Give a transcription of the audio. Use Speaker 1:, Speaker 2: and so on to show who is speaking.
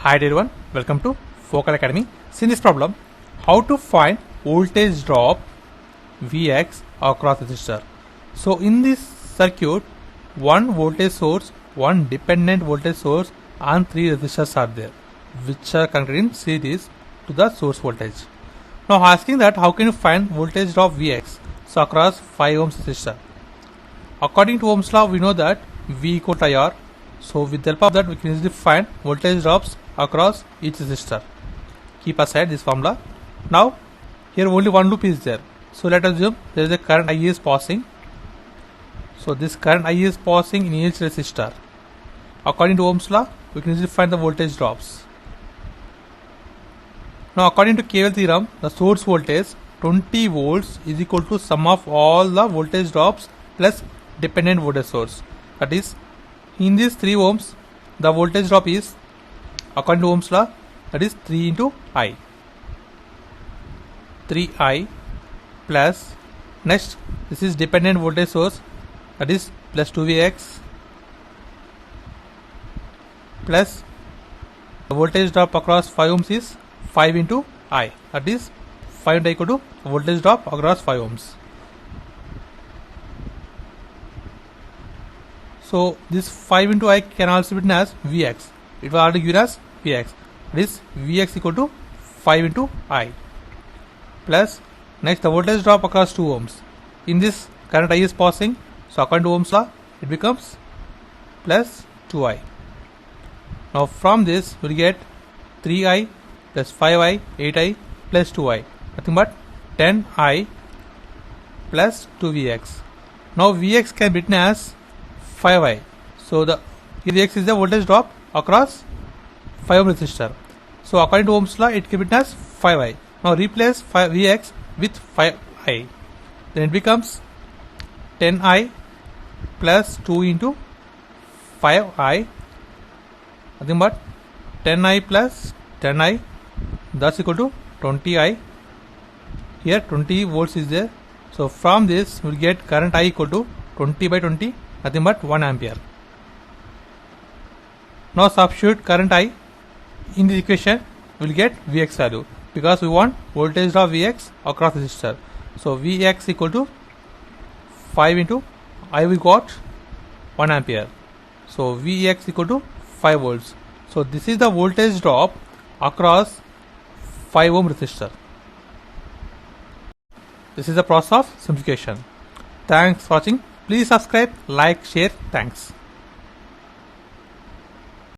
Speaker 1: Hi everyone, welcome to Focal Academy. See in this problem, how to find voltage drop Vx across resistor. So in this circuit, one voltage source, one dependent voltage source and three resistors are there, which are connected in series to the source voltage. Now asking that how can you find voltage drop Vx so across 5 ohms resistor. According to Ohm's law, we know that V equal to IR. So with the help of that, we can easily find voltage drops across each resistor. Keep aside this formula. Now here only one loop is there. So let us assume there is a current I is passing. So this current I is passing in each resistor. According to Ohm's law, we can easily find the voltage drops. Now according to KVL theorem, the source voltage 20 volts is equal to sum of all the voltage drops plus dependent voltage source. That is, in this 3 ohms, the voltage drop is, according to Ohm's law, that is 3 into I. 3I plus, next, this is dependent voltage source, that is plus 2Vx plus the voltage drop across 5 ohms is 5 into I. That is 5 into I equal to voltage drop across 5 ohms. So this 5 into I can also be written as Vx. It was already given as Vx. This Vx equal to 5 into I. Plus, next the voltage drop across 2 ohms. In this current I is passing. So according to Ohm's law, it becomes plus 2I. Now from this we will get 3I plus 5I, 8I plus 2I. Nothing but 10I plus 2Vx. Now Vx can be written as 5I. So the Vx is the voltage drop across 5 ohm resistor. So according to Ohm's law, it can be written as 5I. Now replace Vx with 5I. Then it becomes 10I plus 2 into 5I. Nothing but 10I plus 10I. That's equal to 20I. Here 20 volts is there. So from this we will get current I equal to 20 by 20. Nothing but 1 ampere. Now substitute current I in this equation, we will get Vx value because we want voltage drop Vx across resistor. So Vx equal to 5 into I, we got 1 ampere. So Vx equal to 5 volts. So this is the voltage drop across 5 ohm resistor. This is the process of simplification. Thanks for watching. Please subscribe, like, share. Thanks.